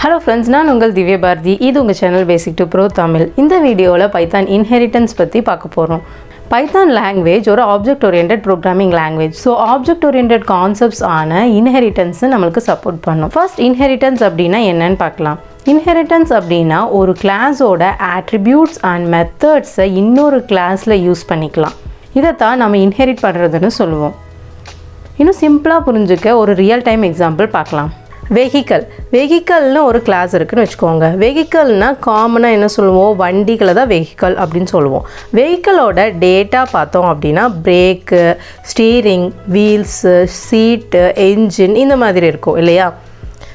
Hello friends, நான் உங்கள் திவ்ய பாரதி. இது உங்கள் channel Basic to Pro Tamil. இந்த வீடியோவில் பைத்தான் இன்ஹெரிட்டன்ஸ் பற்றி பார்க்க போகிறோம். பைத்தான் லாங்குவேஜ் ஒரு object oriented programming language. So object oriented concepts ஆன இன்ஹெரிட்டன்ஸை நம்மளுக்கு சப்போர்ட் பண்ணும். ஃபர்ஸ்ட் இன்ஹெரிட்டன்ஸ் அப்படின்னா என்னன்னு பார்க்கலாம். இன்ஹெரிட்டன்ஸ் அப்படின்னா ஒரு கிளாஸோட ஆட்ரிபியூட்ஸ் அண்ட் மெத்தட்ஸை இன்னொரு கிளாஸில் யூஸ் பண்ணிக்கலாம். இதைத்தான் நம்ம இன்ஹெரிட் பண்ணுறதுன்னு சொல்லுவோம். இன்னும் சிம்பிளாக புரிஞ்சுக்க ஒரு ரியல் டைம் எக்ஸாம்பிள் பார்க்கலாம். வெஹிக்கல்னு ஒரு கிளாஸ் இருக்குதுன்னு வச்சுக்கோங்க. வெஹிக்கல்னால் காமனாக என்ன சொல்லுவோம், வண்டிகளை தான் வெஹிக்கல் அப்படின்னு சொல்லுவோம். வெஹிக்கலோட டேட்டா பார்த்தோம் அப்படின்னா பிரேக்கு, ஸ்டீரிங், வீல்ஸு, சீட்டு, என்ஜின் இந்த மாதிரி இருக்கும் இல்லையா.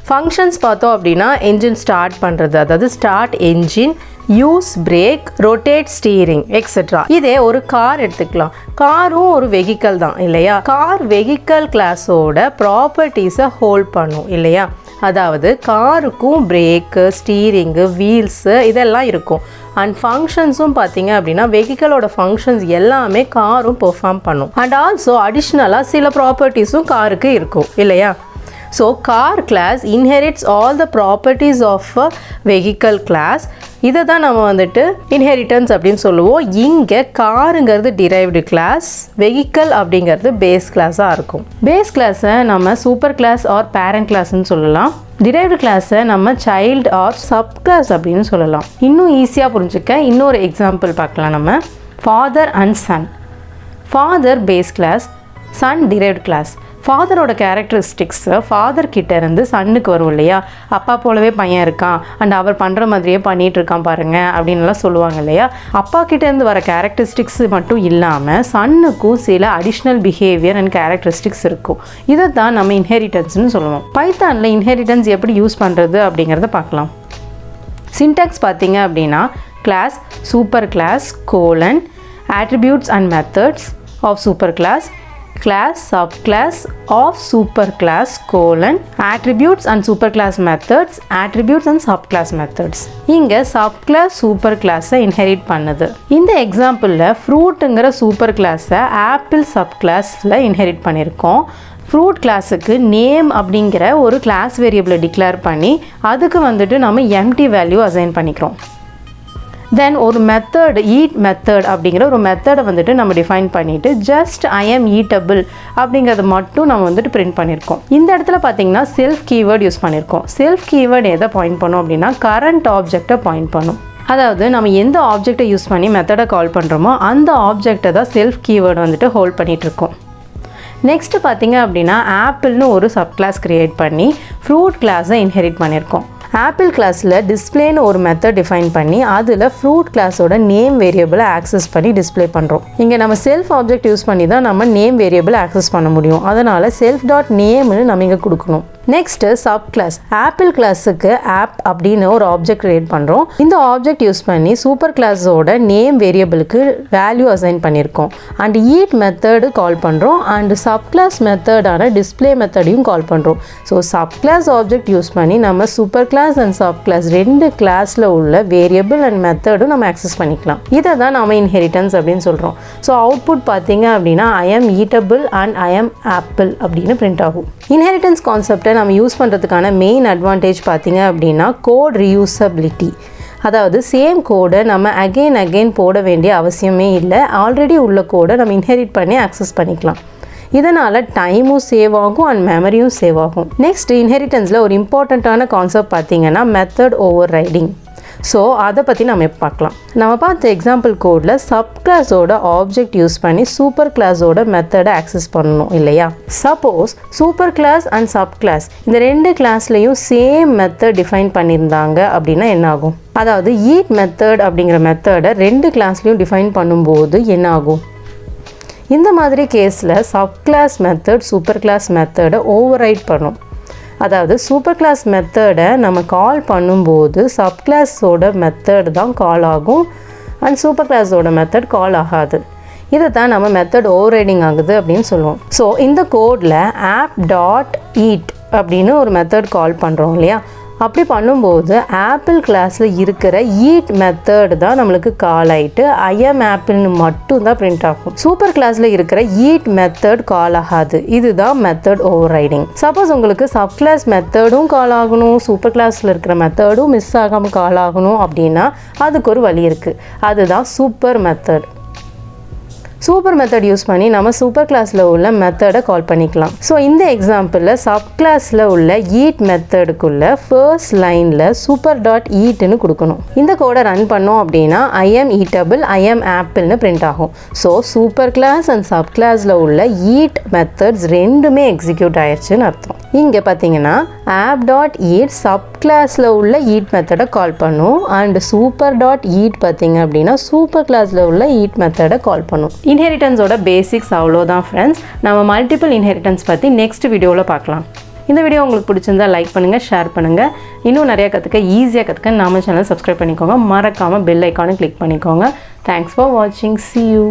ஃபங்க்ஷன்ஸ் பார்த்தோம் அப்படின்னா என்ஜின் ஸ்டார்ட் பண்ணுறது, அதாவது start engine, use break, rotate steering etcetera. இதே ஒரு கார் எடுத்துக்கலாம். காரும் ஒரு வெஹிக்கல் தான் இல்லையா. கார் வெஹிக்கல் கிளாஸோட ப்ராப்பர்ட்டிஸை ஹோல்ட் பண்ணும் இல்லையா. அதாவது காருக்கும் பிரேக்கு, ஸ்டீரிங்கு, வீல்ஸு இதெல்லாம் இருக்கும். அண்ட் ஃபங்க்ஷன்ஸும் பார்த்தீங்க அப்படின்னா வெஹிக்கலோட ஃபங்க்ஷன்ஸ் எல்லாமே காரும் பெர்ஃபார்ம் பண்ணும். அண்ட் ஆல்சோ அடிஷ்னலாக சில ப்ராப்பர்ட்டிஸும் காருக்கு இருக்கும் இல்லையா. So car class inherits all the properties of a vehicle class. இதை தான் நம்ம வந்துட்டு இன்ஹெரிட்டன்ஸ் அப்படின்னு சொல்லுவோம். இங்கே காருங்கிறது டிரைவ்டு கிளாஸ், வெஹிக்கல் அப்படிங்கிறது பேஸ் கிளாஸாக இருக்கும். பேஸ் கிளாஸை நம்ம சூப்பர் கிளாஸ் ஆர் பேரண்ட் கிளாஸ்ன்னு சொல்லலாம். டிரைவ்டு கிளாஸை நம்ம சைல்டு ஆர் சப் கிளாஸ் அப்படின்னு சொல்லலாம். இன்னும் ஈஸியாக புரிஞ்சுக்க இன்னொரு எக்ஸாம்பிள் பார்க்கலாம். நம்ம father and son. Father base class, son derived class. ஃபாதரோட கேரக்டரிஸ்டிக்ஸு ஃபாதர் கிட்டே இருந்து சன்னுக்கு வரும் இல்லையா. அப்பா போலவே பையன் இருக்கான் அண்ட் அவர் பண்ணுற மாதிரியே பண்ணிகிட்ருக்கான் பாருங்கள் அப்படின்லாம் சொல்லுவாங்க இல்லையா. அப்பா கிட்டேருந்து வர கேரக்டரிஸ்டிக்ஸ் மட்டும் இல்லாமல் சன்னுக்கும் சில அடிஷ்னல் பிஹேவியர் அண்ட் கேரக்டரிஸ்டிக்ஸ் இருக்கும். இதை தான் நம்ம இன்ஹெரிட்டன்ஸ்னு சொல்லுவோம். பைத்தானில் இன்ஹெரிட்டன்ஸ் எப்படி யூஸ் பண்ணுறது அப்படிங்கிறத பார்க்கலாம். சின்டாக்ஸ் பார்த்தீங்க அப்படின்னா class, super class, colon, attributes and methods of superclass, class, subclass of superclass, colon, attributes and superclass methods, attributes and subclass methods. இங்கே subclass superclass-ஐ inherit பண்ணுது. இந்த எக்ஸாம்பிளில் ஃப்ரூட்டுங்கிற சூப்பர் கிளாஸை ஆப்பிள் சப்கிளாஸில் inherit பண்ணியிருக்கோம். ஃப்ரூட் கிளாஸுக்கு நேம் அப்படிங்கிற ஒரு கிளாஸ் வேரியபிளை டிக்ளேர் பண்ணி அதுக்கு வந்துட்டு நம்ம எம்டி வேல்யூ அசைன் பண்ணிக்கிறோம். தென் ஒரு மெத்தட், ஈட் மெத்தட் அப்படிங்கிற ஒரு மெத்தடை வந்துட்டு நம்ம டிஃபைன் பண்ணிவிட்டு ஜஸ்ட் ஐ எம் ஈட்டபிள் அப்படிங்கிறத மட்டும் நம்ம வந்துட்டு பிரிண்ட் பண்ணியிருக்கோம். இந்த இடத்துல பார்த்தீங்கன்னா செல்ஃப் கீவேர்டு யூஸ் பண்ணியிருக்கோம். செல்ஃப் கீவேர்டு எதை பாயிண்ட் பண்ணும் அப்படின்னா கரண்ட் ஆப்ஜெக்டை பாயிண்ட் பண்ணும். அதாவது நம்ம எந்த ஆப்ஜெக்டை யூஸ் பண்ணி மெத்தடை கால் பண்ணுறோமோ அந்த ஆப்ஜெக்டை தான் செல்ஃப் கீவேர்டு வந்துட்டு ஹோல்ட் பண்ணிகிட்ருக்கோம். நெக்ஸ்ட்டு பார்த்தீங்க அப்படின்னா ஆப்பிள்னு ஒரு சப் கிளாஸ் க்ரியேட் பண்ணி ஃப்ரூட் கிளாஸை இன்ஹெரிட் பண்ணியிருக்கோம். ஆப்பிள் கிளாஸில் டிஸ்பிளேன்னு ஒரு மெத்தட் டிஃபைன் பண்ணி அதில் ஃப்ரூட் கிளாஸோட நேம் வேரியபிளை ஆக்சஸ் பண்ணி டிஸ்பிளே பண்ணுறோம். இங்கே நம்ம செல்ஃப் ஆப்ஜெக்ட் யூஸ் பண்ணி தான் நம்ம நேம் வேரியபிளை ஆக்சஸ் பண்ண முடியும். அதனால் செல்ஃப் டாட் நேம்னு நம்ம இங்கே கொடுக்கணும். Next sub class. ஆப்பிள் கிளாஸுக்கு ஆப் அப்படின்னு ஒரு ஆப்ஜெக்ட் கிரியேட் பண்ணுறோம். இந்த ஆப்ஜெக்ட் யூஸ் பண்ணி சூப்பர் கிளாஸோட நேம் வேரியபிளுக்கு வேல்யூ அசைன் பண்ணியிருக்கோம். அண்ட் ஈட் மெத்தடு கால் பண்ணுறோம். அண்ட் சப் கிளாஸ் மெத்தடான டிஸ்பிளே மெத்தடையும் கால் பண்ணுறோம். So sub class object use பண்ணி நம்ம super class and sub class ரெண்டு கிளாஸில் உள்ள வேரியபிள் அண்ட் மெத்தடும் நம்ம ஆக்சஸ் பண்ணிக்கலாம். இதை தான் நம்ம இன்ஹெரிட்டன்ஸ் அப்படின்னு சொல்கிறோம். ஸோ அவுட்புட் பார்த்தீங்க அப்படின்னா I am eatable and I am apple அப்படின்னு பிரிண்ட் ஆகும். இன்ஹெரிட்டன்ஸ் கான்செப்டை நம்ம யூஸ் பண்ணுறதுக்கான மெயின் அட்வான்டேஜ் பார்த்தீங்க அப்படின்னா கோட் ரீயூசபிலிட்டி. அதாவது சேம் கோடை நம்ம அகெயின் போட வேண்டிய அவசியமே இல்லை. ஆல்ரெடி உள்ள கோடை நம்ம இன்ஹெரிட் பண்ணி ஆக்சஸ் பண்ணிக்கலாம். இதனால் டைமும் சேவ் ஆகும் அண்ட் மெமரியும் சேவ் ஆகும். நெக்ஸ்ட் இன்ஹெரிட்டன்ஸில் ஒரு இம்பார்ட்டண்ட்டான கான்செப்ட் பார்த்தீங்கன்னா மெத்தட் ஓவர் ரைடிங். ஸோ அதை பற்றி நம்ம எப்போ பார்க்கலாம். நம்ம பார்த்த எக்ஸாம்பிள் கோடில் சப் கிளாஸோட ஆப்ஜெக்ட் யூஸ் பண்ணி சூப்பர் கிளாஸோட மெத்தடை ஆக்சஸ் பண்ணணும் இல்லையா. Suppose super class and sub class இந்த ரெண்டு கிளாஸ்லேயும் சேம் மெத்தட் டிஃபைன் பண்ணியிருந்தாங்க அப்படின்னா என்ன ஆகும். அதாவது ஈட் மெத்தட் அப்படிங்கிற மெத்தடை ரெண்டு கிளாஸ்லேயும் டிஃபைன் பண்ணும்போது என்ன ஆகும். இந்த மாதிரி கேஸில் sub class method super class மெத்தடை ஓவர் ரைட் பண்ணும். அதாவது சூப்பர் கிளாஸ் மெத்தடை நம்ம கால் பண்ணும்போது சப் கிளாஸோட மெத்தட் தான் கால் ஆகும் அண்ட் சூப்பர் கிளாஸோட மெத்தட் கால் ஆகாது. இதை தான் நம்ம மெத்தட் ஓவர் ரைடிங் ஆகுது அப்படின்னு சொல்லுவோம். ஸோ இந்த கோடில் ஆப் டாட் ஈட் அப்படின்னு ஒரு மெத்தட் கால் பண்ணுறோம் இல்லையா. அப்படி பண்ணும்போது ஆப்பிள் கிளாஸில் இருக்கிற ஈட் மெத்தட் தான் நம்மளுக்கு கால் ஆகிட்டு ஐஎம் ஆப்பிள்னு மட்டும் தான் பிரிண்ட் ஆகும். சூப்பர் கிளாஸில் இருக்கிற ஈட் மெத்தட் கால் ஆகாது. இதுதான் மெத்தட் ஓவர் ரைடிங். சப்போஸ் உங்களுக்கு சப் கிளாஸ் மெத்தடும் கால் ஆகணும், சூப்பர் கிளாஸில் இருக்கிற மெத்தடும் மிஸ் ஆகாமல் கால் ஆகணும் அப்படின்னா அதுக்கு ஒரு வழி இருக்குது. அதுதான் super method. Super method use பண்ணி நம்ம சூப்பர் கிளாஸில் உள்ள மெத்தடை கால் பண்ணிக்கலாம். ஸோ இந்த எக்ஸாம்பிளில் சப் கிளாஸில் உள்ள ஈட் மெத்தடுக்குள்ள ஃபர்ஸ்ட் லைனில் சூப்பர் டாட் ஈட்னு கொடுக்கணும். இந்த கோடை ரன் பண்ணோம் அப்படின்னா ஐஎம் ஈட்டபிள் ஐஎம் ஆப்பிள்னு பிரிண்ட் ஆகும். So super class and sub கிளாஸில் உள்ள ஈட் மெத்தட்ஸ் ரெண்டுமே எக்ஸிக்யூட் ஆயிடுச்சுன்னு அர்த்தம். இங்கே பார்த்தீங்கன்னா ஆப் டாட் ஈட் சப் கிளாஸில் உள்ள ஈட் மெத்தடை கால் பண்ணும் அண்ட் சூப்பர் டாட் ஈட் பார்த்தீங்க அப்படின்னா சூப்பர் கிளாஸில் உள்ள ஈட் மெத்தடை கால் பண்ணும். இன்ஹெரிட்டன்ஸோட பேசிக்ஸ் அவ்வளோதான் ஃப்ரெண்ட்ஸ். நம்ம மல்டிபிள் இன்ஹெரிட்டன்ஸ் பற்றி நெக்ஸ்ட் வீடியோவில் பார்க்கலாம். இந்த வீடியோ உங்களுக்கு பிடிச்சிருந்தா லைக் பண்ணுங்கள், ஷேர் பண்ணுங்கள். இன்னும் நிறையா ஈஸியாக கற்றுக்க நம்ம சேனல் சப்ஸ்கிரைப் பண்ணிக்கோங்க. மறக்காமல் பெல் ஐக்கானை கிளிக் பண்ணிக்கோங்க. தேங்க்ஸ் ஃபார் வாட்சிங். See you.